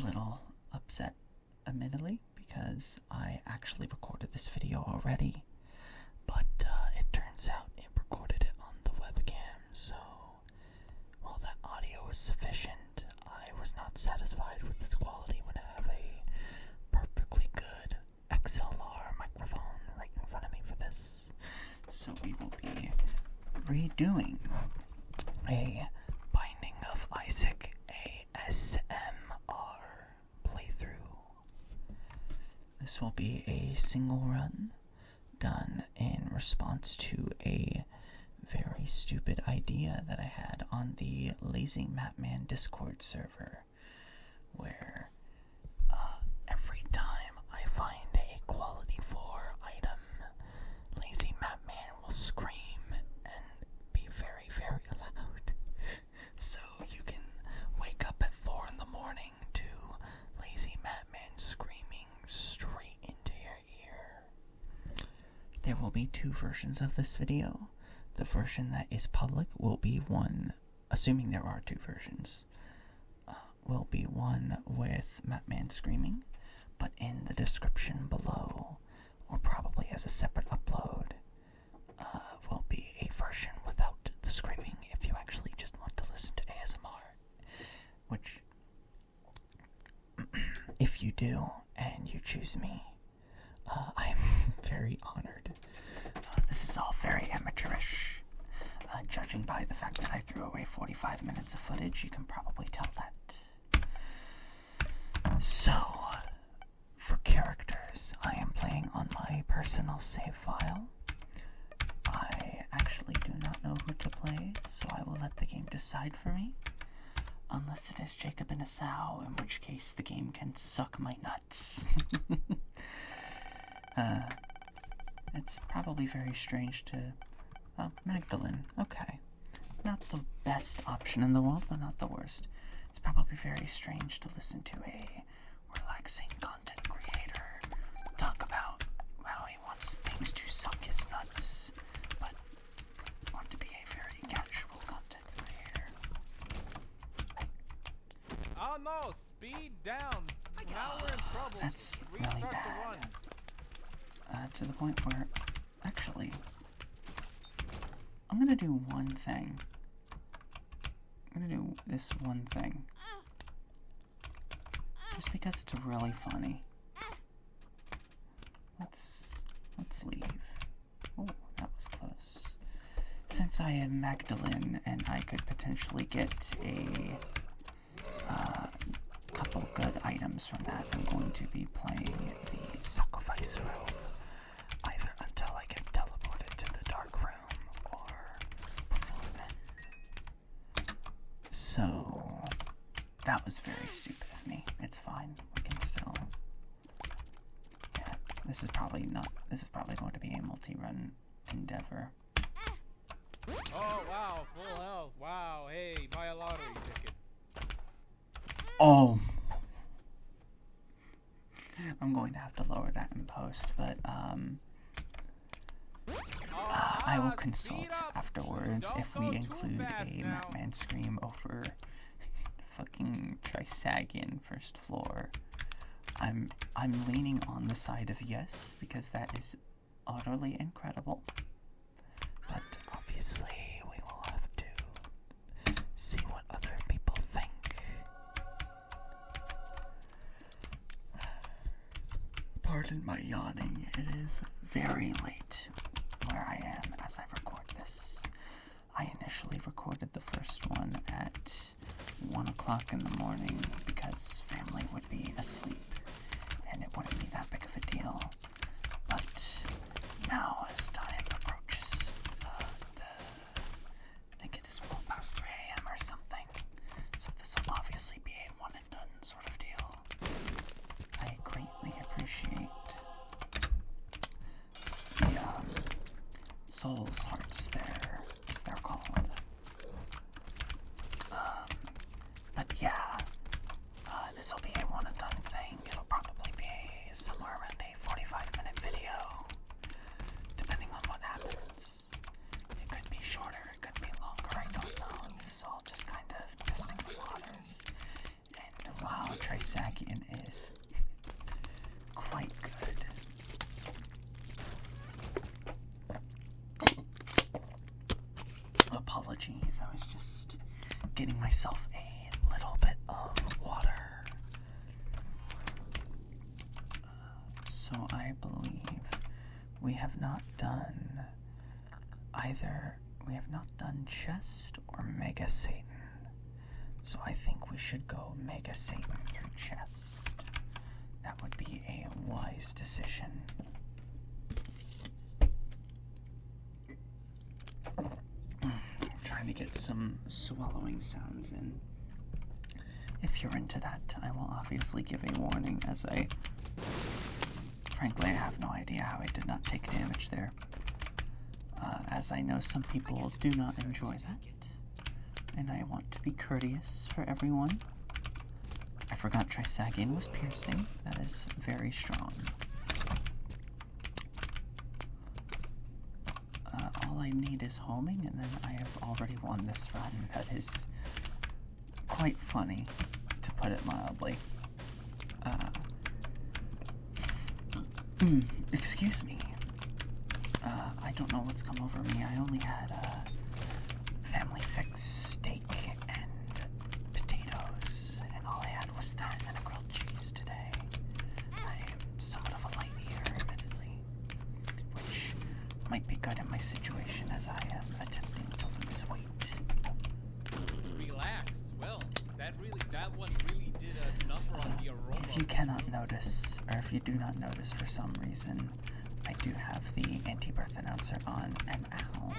little upset, admittedly, because I actually recorded this video already, but it turns out it recorded it on the webcam, so while that audio was sufficient, I was not satisfied with its quality when I have a perfectly good XLR microphone right in front of me for this. So we will be redoing a Binding of Isaac ASMR playthrough. This will be a single run done in response to a very stupid idea that I had on the Lazy Mapman Discord server, where every time I find a quality 4 item, Lazy Mapman will scream and be very, very loud. So you can wake up at 4 in the morning to Lazy Mapman screaming straight into your ear. There will be 2 versions of this video. The version that is public will be one, assuming there are 2 versions, will be one with Mapman screaming, but in the description below, or probably as a separate upload, will be a version without the screaming if you actually just want to listen to ASMR, which, if you do and you choose me, I'm very honored. This is all very amateurish. Judging by the fact that I threw away 45 minutes of footage, you can probably tell that. So, for characters, I am playing on my personal save file. I actually do not know who to play, so I will let the game decide for me. Unless it is Jacob and Esau, in which case the game can suck my nuts. It's probably very strange to... Oh, Magdalene. Okay. Not the best option in the world, but not the worst. It's probably very strange to listen to a relaxing content creator talk about how he wants things to suck his nuts, but want to be a very casual content creator. Oh no! Speed down! Now we're in trouble. That's really bad. To the point where, actually, I'm gonna do one thing. I'm gonna do this one thing. Just because it's really funny. Let's leave. Oh, that was close. Since I am Magdalene and I could potentially get a couple good items from that, I'm going to be playing the sacrifice room. Either until I get teleported to the dark room, or before then. So, that was very stupid of me. It's fine. We can still... Yeah, this is probably going to be a multi-run endeavor. Oh wow, full health. Wow, hey, buy a lottery ticket. Oh! I'm going to have to lower that in post, but, I will consult afterwards if we include a Mapman scream over fucking Trisagian first floor. I'm leaning on the side of yes, because that is utterly incredible. But obviously we will have to see what other people think. Pardon my yawning, it is very late where I am as I record this. I initially recorded the first one at 1 o'clock in the morning because family would be asleep and it wouldn't be that big of a deal. But now as time approaches I think it is 3 a.m. or something, so this will obviously be a one and done sort of deal. I greatly appreciate the Soul's Hearts there, as they're called. But yeah, this will be a one and done thing. It'll probably be somewhere around a 45-minute video, depending on what happens. It could be shorter, it could be longer, I don't know. This is all just kind of testing the waters. And wow, Trisagian Jeez, I was just getting myself a little bit of water. So I believe we have not done chest or Mega Satan. So I think we should go Mega Satan through chest. That would be a wise decision. Trying to get some swallowing sounds in. If you're into that, I will obviously give a warning, as frankly, I have no idea how I did not take damage there. As I know some people do not enjoy that, and I want to be courteous for everyone. I forgot Trisagion was piercing. That is very strong. All I need is homing, and then I have already won this run. That is quite funny, to put it mildly. Excuse me. I don't know what's come over me. I only had family fix steak and potatoes, and all I had was that and a grilled cheese today. I am somewhat of a light eater, admittedly, which might be good in my situation as I am attempting to lose weight. Relax. Well, that one really did a number on the aroma. If you cannot notice, or if you do not notice for some reason, I do have the anti-birth announcer on, and ow,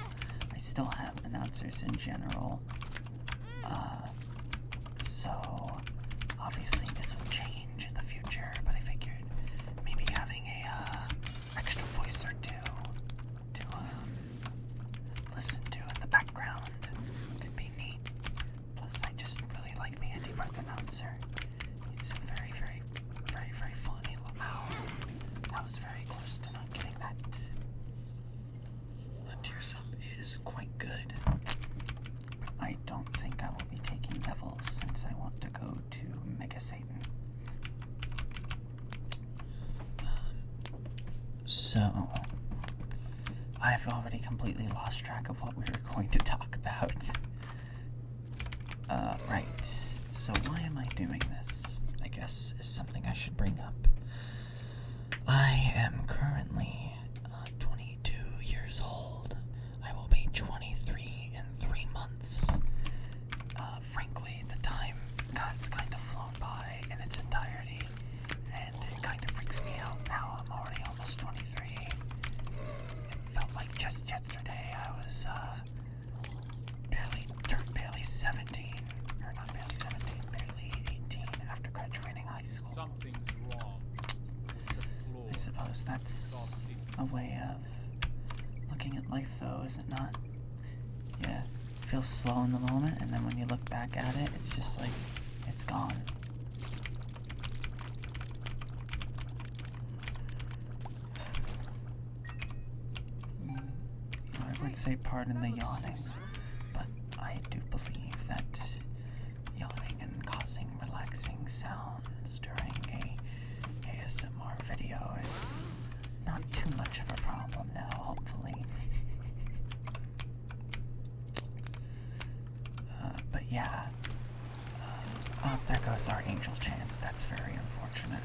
I still have announcers in general. So obviously this will change in the future, but I figured maybe having a extra voice or two to listen to in the background could be neat. Plus, I just really like the anti-birth announcer. He's very, very, very, very funny. Wow, that was very close to not getting that. The tears up is quite good. I don't think I will be taking Devils since I want to go to Mega Satan. So, I've already completely lost track of what we were going to talk about. Right. So why am I doing this? I guess is something I should bring up. I am currently 22 years old. I will be 23 in 3 months. Frankly, the time has kind of flown by in its entirety, and it kind of freaks me out now. I'm already almost 23. It felt like just yesterday I was barely 17, or not barely 17, barely 18 after graduating high school. Something's wrong. I suppose that's a way of looking at life, though, is it not? Yeah, it feels slow in the moment, and then when you look back at it, it's just like, it's gone. I would say pardon the yawning, but I do believe that yawning and causing relaxing sounds during a ASMR video is not too much of a problem now, hopefully. But yeah, there goes our angel chance. That's very unfortunate.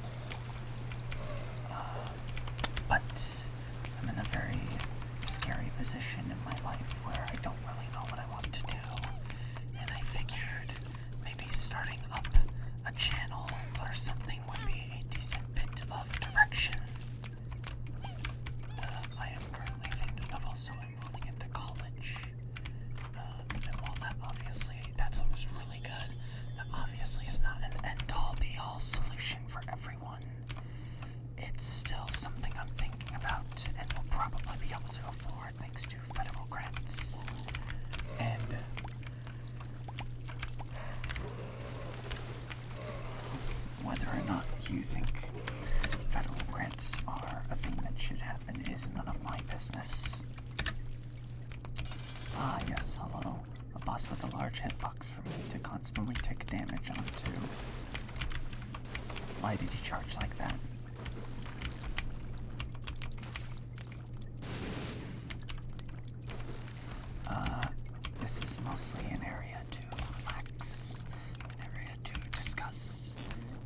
But I'm in a very scary position in my life where I don't really know what I want to do, and I figured maybe starting up a channel or something would be a decent bit of direction. I am currently thinking of also enrolling into college, and while that obviously, that sounds really good, that obviously is not an end-all be-all solution for everyone. It's still something I'm thinking about and will probably be able to afford thanks to federal grants. And whether or not you think federal grants are a thing that should happen is none of my business. Ah, yes, hello. A boss with a large hitbox for me to constantly take damage onto. Why did he charge like that? this is mostly an area to relax, an area to discuss.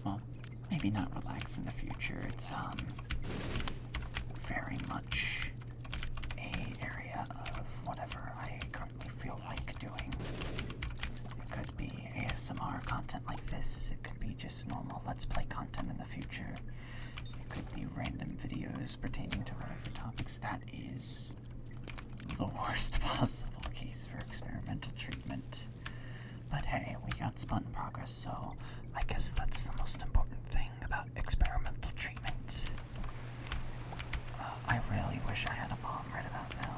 Well, maybe not relax in the future. It's very much a area of whatever I currently feel like doing. It could be ASMR content like this. It could be just normal Let's Play content in the future. It could be random videos pertaining to whatever topics. That is the worst possible case for experimental treatment. But hey, we got spun progress, so I guess that's the most important thing about experimental treatment. I really wish I had a bomb right about now.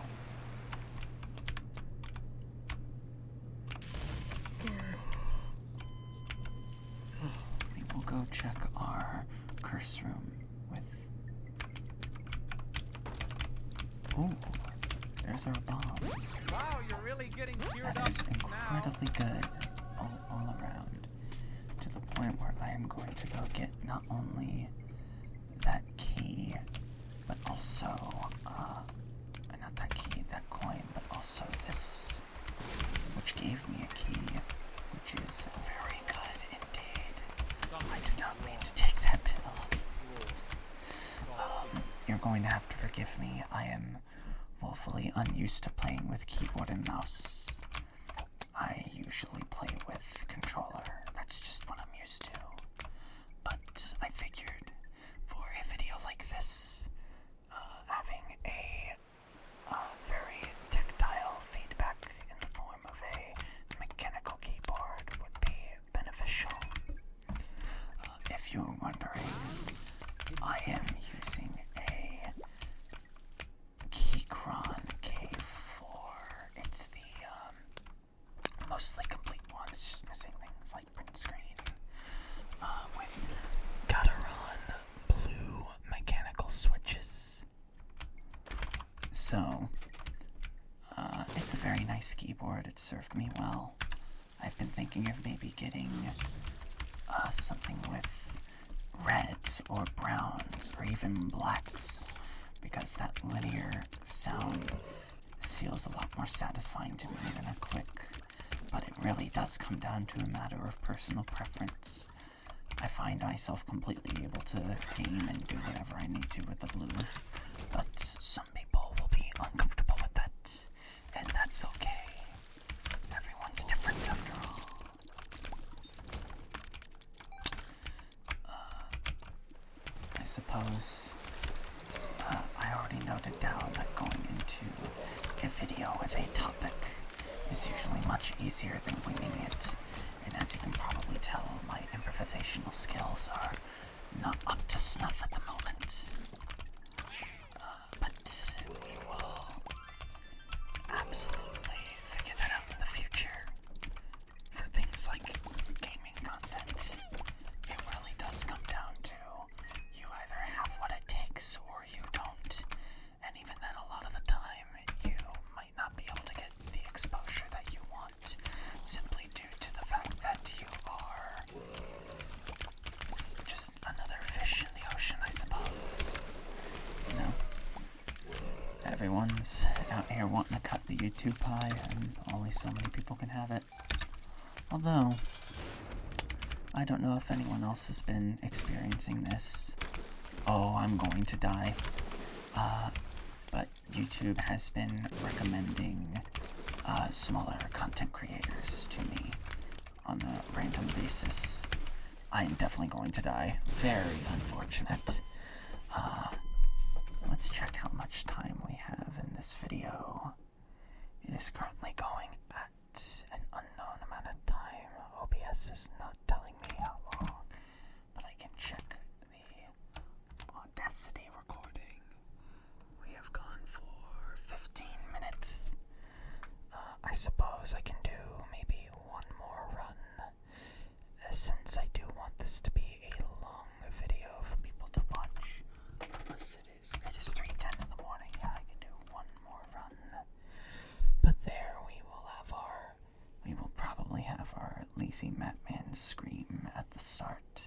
We will go check our curse room with... Ooh, there's our bombs. Wow, you're really getting geared up now. That is incredibly good all around. To the point where I am going to go get not only that key, but also, not that key, that coin, but also this, which gave me a key, which is very good indeed. I do not mean to take that pill. You're going to have to forgive me. I am woefully unused to playing with keyboard and mouse. I usually play with controller. That's just what I'm used to. But I figured for a video like this, having a very tactile feedback in the form of a mechanical keyboard would be beneficial. If you're wondering, I am using a Keychron K4. It's the mostly complete one. It's just missing things like print screen. With Gateron blue mechanical switches. So, it's a very nice keyboard. It served me well. I've been thinking of maybe getting something with reds or browns or even blacks, because that linear sound feels a lot more satisfying to me than a click. But it really does come down to a matter of personal preference. I find myself completely able to game and do whatever I need to with the blue, but some people will be uncomfortable with that, and that's okay. Everyone's different after all. I suppose I already noted down that going into a video with a topic is usually much easier than winging it, and as you can probably tell, my improvisational skills are not up to snuff at the moment. But we will absolutely figure that out in the future. For things like gaming content, it really does come down to you either have what it takes or you don't. And even then, a lot of the time, you might not be able to get the exposure that you want, simply due to the fact that you are just another fish in the ocean, I suppose. You know? Everyone's out here wanting to cut the YouTube pie, and only so many people can have it. Although, I don't know if anyone else has been experiencing this. Oh, I'm going to die. But YouTube has been recommending smaller content creators to me on a random basis. I'm definitely going to die. Very unfortunate. Let's check how much time we have in this video. It is currently going at an unknown amount of time. OBS is not telling me how long, but I can check the Audacity recording. We have gone for 15 minutes. I suppose I can do maybe one more run, since I do want this to be a long video for people to watch. Unless it is 3:10 in the morning. Yeah, I can do one more run. But there we will probably have our lazy Matman scream at the start.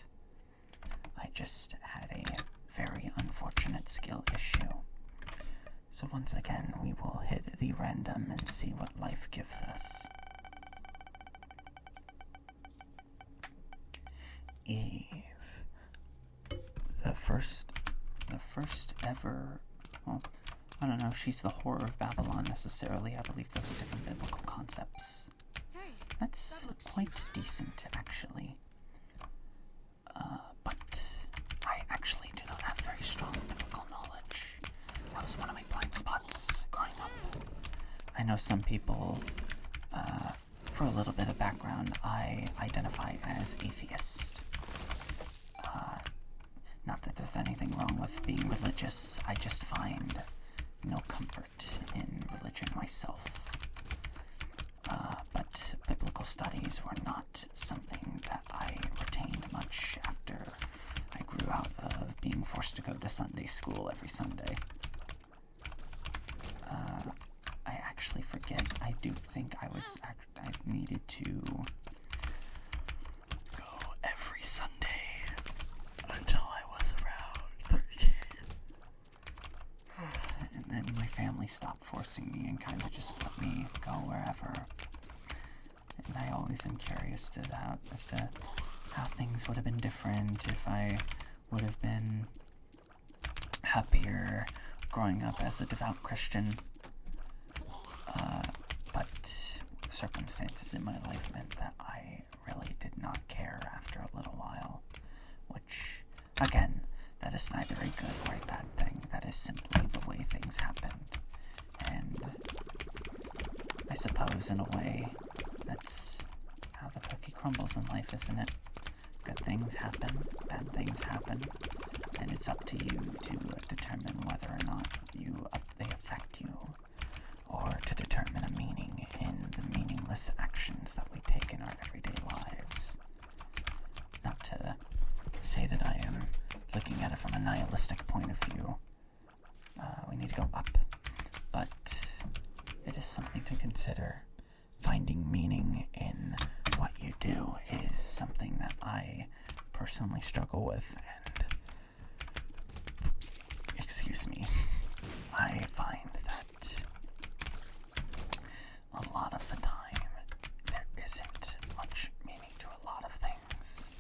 I just had a very unfortunate skill issue. So once again, we will hit the random and see what life gives us. Eve. The first ever, well, I don't know if she's the horror of Babylon necessarily. I believe those are different biblical concepts. That's quite decent, actually. But I actually do not have very strong biblical knowledge. That was one of my blind spots growing up. I know some people, for a little bit of background, I identify as atheist. Not that there's anything wrong with being religious, I just find no comfort in religion myself. But biblical studies were not something that I retained much after I grew out of being forced to go to Sunday school every Sunday. I actually forget, I do think I needed to go every Sunday until I was around 13. And then my family stopped forcing me and kind of just let me go wherever. And I always am curious as to how things would have been different if I would have been happier growing up as a devout Christian. But circumstances in my life meant that I really did not care after a little while. Which, again, that is neither a good or a bad thing. That is simply the way things happened. And I suppose, in a way, that's how the cookie crumbles in life, isn't it? Good things happen, bad things happen, and it's up to you to determine whether or not they affect you, or to determine a meaning in the meaningless actions that we take in our everyday lives. Not to say that I am looking at it from a nihilistic point of view. We need to go up, but it is something to consider. Finding meaning in what you do is something that I personally struggle with, and excuse me, I find that a lot of the time there isn't much meaning to a lot of things,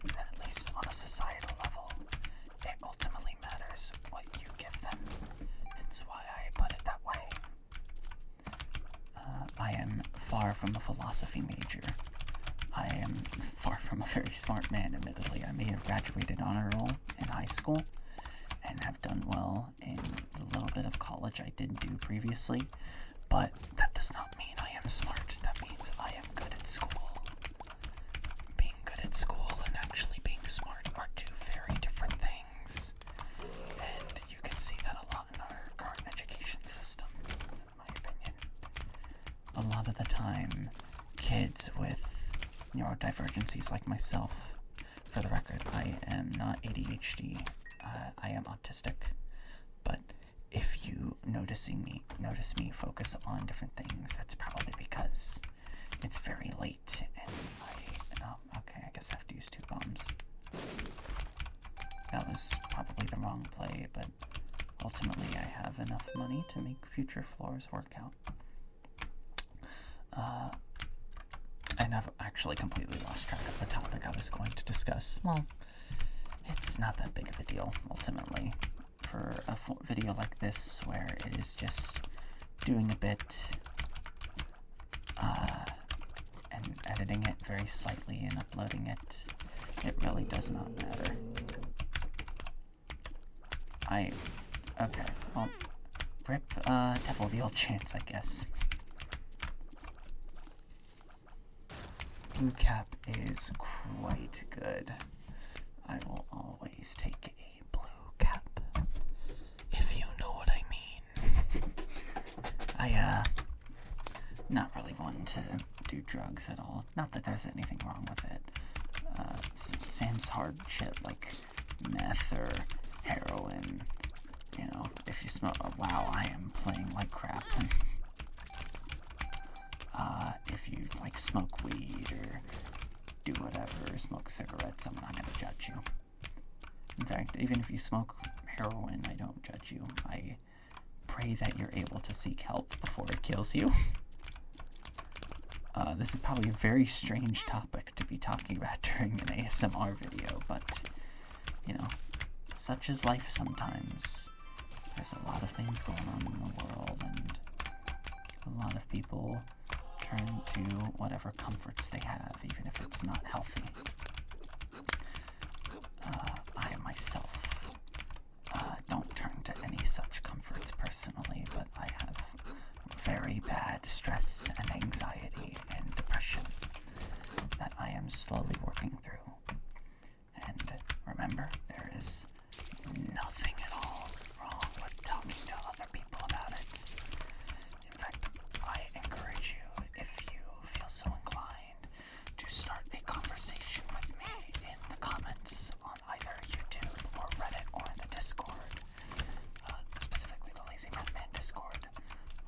at least on a societal level. It ultimately matters what you give them. It's why I put it that way. I am far from a philosophy major. I am far from a very smart man, admittedly. I may have graduated honor roll in high school and have done well in the little bit of college I did do previously, but that does not mean I am smart. That means I am good at school. Being good at school and actually being smart are two very different things, and you can see that a lot in our current education system, in my opinion. A lot of the time, kids with neurodivergencies like myself, for the record, I am not ADHD, I am autistic, but if you notice me focus on different things, that's probably because it's very late and okay, I guess I have to use 2 bombs. That was probably the wrong play, but ultimately I have enough money to make future floors work out. And I've actually completely lost track of the topic I was going to discuss. Well, it's not that big of a deal, ultimately, for a video like this, where it is just doing a bit, and editing it very slightly and uploading it. It really does not matter. Okay, well, rip, devil the old chance, I guess. Blue cap is quite good. I will always take a blue cap, if you know what I mean. Not really one to do drugs at all. Not that there's anything wrong with it. Sans hard shit like meth or heroin. You know, if you smoke, wow, I am playing like crap. If you like smoke weed or do whatever, smoke cigarettes, I'm not gonna judge you. In fact, even if you smoke heroin, I don't judge you. I pray that you're able to seek help before it kills you. This is probably a very strange topic to be talking about during an ASMR video, but, you know, such is life sometimes. There's a lot of things going on in the world, and a lot of people turn to whatever comforts they have, even if it's not healthy. I myself don't turn to any such comforts personally, but I have very bad stress and anxiety and depression that I am slowly working through. And remember, there is nothing at all wrong with talking to other people about it. In fact, I encourage you, if you feel so inclined, to start a conversation with me in the comments on either YouTube or Reddit or the Discord, specifically the Lazy Madman Discord,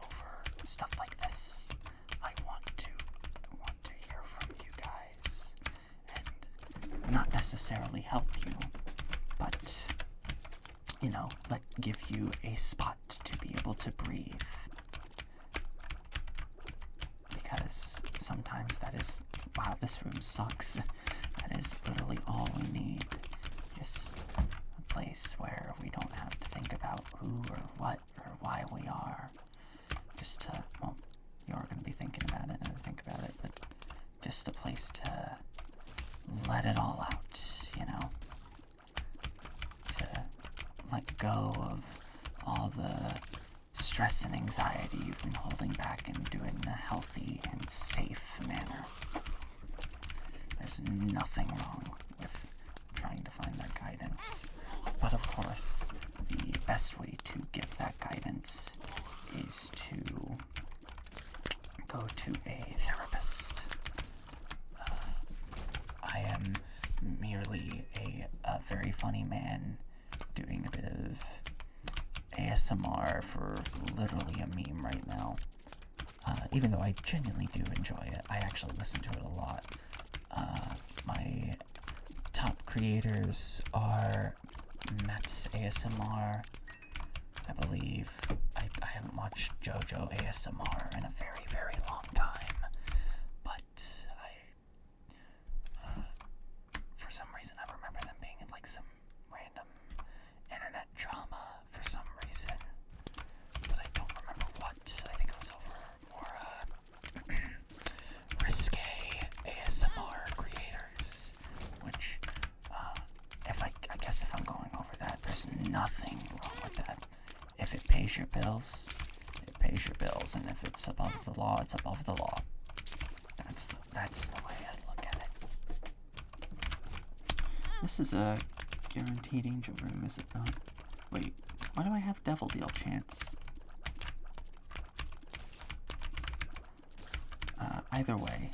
over stuff like this. I want to hear from you guys, and not necessarily help you, but, you know, give you a spot to be able to breathe. Because sometimes that is, wow, this room sucks. That is literally all we need. Just a place where we don't have to think about who or what or why we are. Just to, well, you are going to be thinking about it and think about it, but just a place to let it all out, you know? To let go of all the stress and anxiety you've been holding back and do it in a healthy and safe manner. There's nothing wrong with trying to find that guidance. But of course, the best way to give that guidance is to go to a therapist. I am merely a very funny man doing a bit of ASMR for literally a meme right now. Even though I genuinely do enjoy it. I actually listen to it a lot. My top creators are Matt's ASMR, I believe. I haven't watched JoJo ASMR in a very, very long time, but for some reason I remember them being in like some random internet drama for some reason, but I don't remember what. I think it was over more risque ASMR creators, which I guess if I'm going over that, there's nothing wrong with that. If it pays your bills, it pays your bills, and if it's above the law, it's above the law. That's the way I look at it. This is a guaranteed angel room, is it not? Wait, why do I have Devil Deal chance? Either way,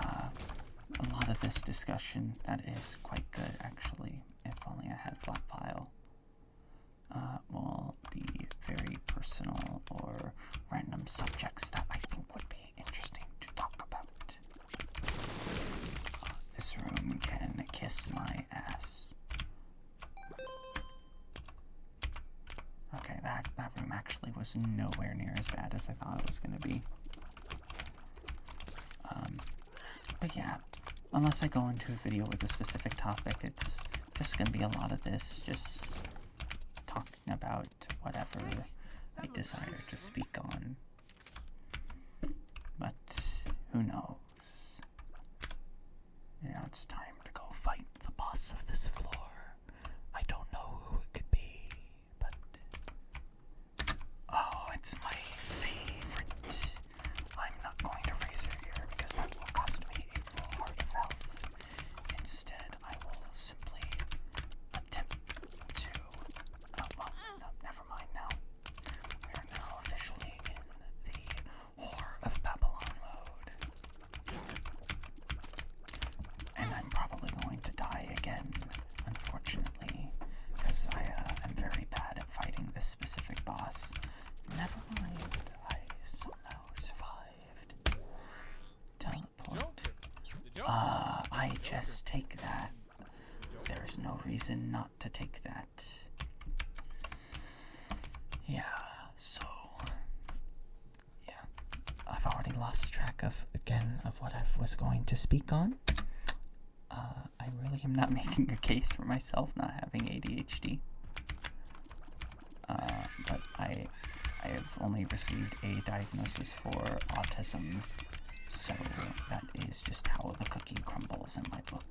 a lot of this discussion, that is quite good, actually, if only I had Flat Pile, will be very personal or random subjects that I think would be interesting to talk about. This room can kiss my ass. Okay, that room actually was nowhere near as bad as I thought it was going to be. But yeah, unless I go into a video with a specific topic, it's just going to be a lot of this, just talking about whatever I desire to speak on. But who knows? Now it's time to go fight the boss of this floor. I don't know who it could be, but oh, it's my favorite. I'm not going to raise her here because that will cost me a full heart of health. Instead, I will simply attempt to... Oh, well, no, never mind now. We are now officially in the Whore of Babylon mode. And I'm probably going to die again, unfortunately, because I am very bad at fighting this specific boss. Never mind, I somehow survived. Teleport. I just take that. There's no reason not to take that. Yeah, lost track of what I was going to speak on. I really am not making a case for myself not having ADHD. But I have only received a diagnosis for autism, so that is just how the cookie crumbles in my book.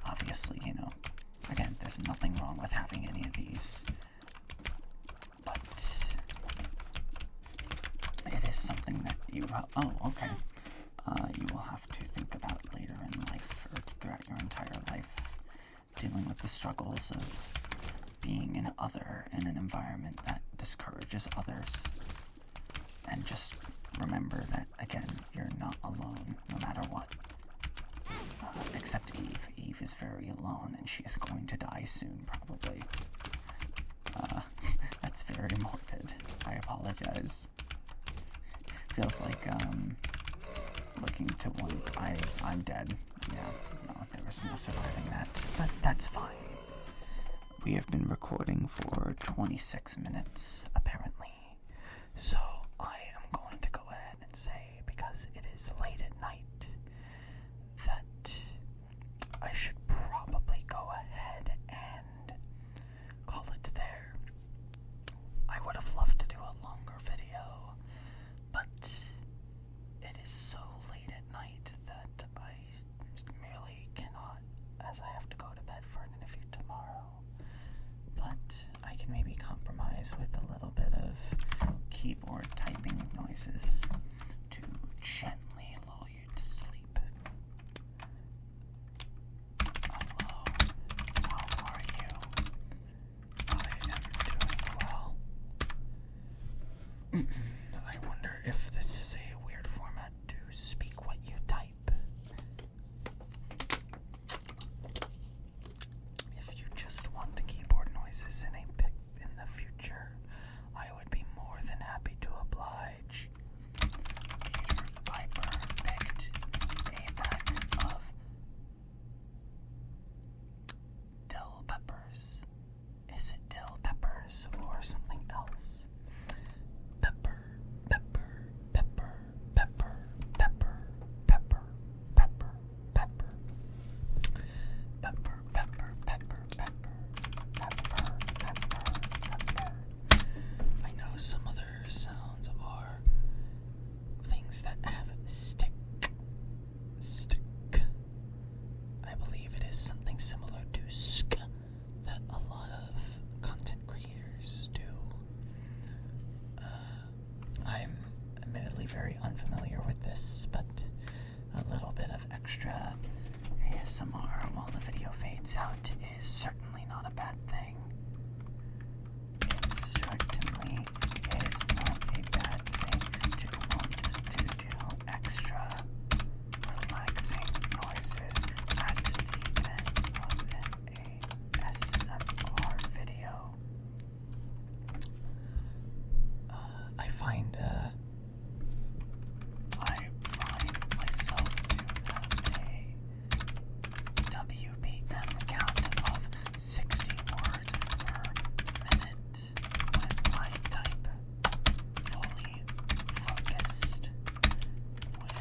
Obviously, again, there's nothing wrong with having any of these, but it is something that you will have to think about later in life, or throughout your entire life, dealing with the struggles of being an other in an environment that discourages others. And just remember that, again, you're not alone, no matter what. Except Eve. Eve is very alone, and she is going to die soon, probably. That's very morbid. I apologize. Feels like, looking to one. I'm dead. Yeah, no, there was no surviving that, but that's fine. We have been recording for 26 minutes, apparently. So I am going to go ahead and say, because it is late at night, that I should probably go ahead and call it there. I would have loved to do a longer video, but it is so late at night that I merely cannot, as I have to go to bed for an interview tomorrow. But I can maybe compromise with a little bit of keyboard typing noises to gently lull you to sleep. Hello, how are you? I am doing well. I wonder if this is a weird format to speak what you type. If you just want the keyboard noises in the future, I would be more than happy to oblige. Peter Piper picked a pack of dill peppers. Is it dill peppers or something else? Pepper, pepper, pepper, pepper, pepper, pepper, pepper, pepper. Pepper, pepper, pepper, pepper, pepper, pepper, pepper. I know some other sounds are things that have stick. I believe it is something similar to sk that a lot of content creators do. I'm admittedly very unfamiliar with this, but a little bit of extra ASMR while the video fades out is certainly not a bad thing. It certainly is not a bad thing to want to do extra relaxing noises at the end of an ASMR video. I find myself to have a WPM count of 60 words per minute when I type, fully focused. When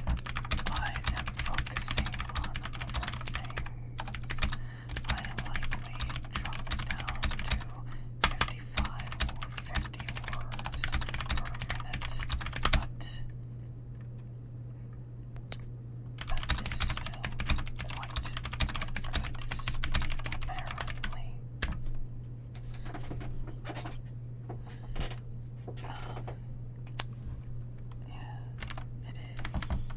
I am focusing on other things, I likely drop it down to 55 or 50 words per minute, but that is still quite the good speed, apparently. Yeah, it is.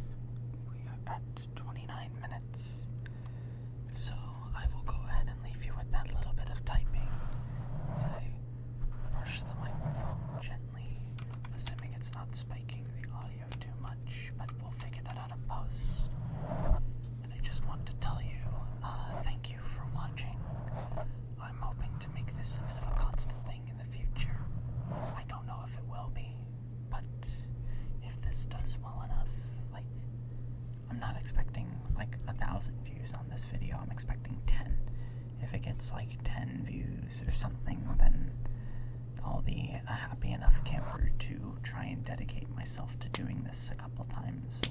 We are at 29 minutes. So I will go ahead and leave you with that little bit of typing as I brush the microphone gently, assuming it's not spiking the audio too much, but we'll figure that out in post. And I just want to tell you, thank you for watching. I'm hoping to make this a bit of a constant thing in the future. I don't know if it will be, but if this does well enough, I'm not expecting 1,000 views on this video. I'm expecting 10. If it gets 10 views or something, then I'll be a happy enough camper to try and dedicate myself to doing this a couple times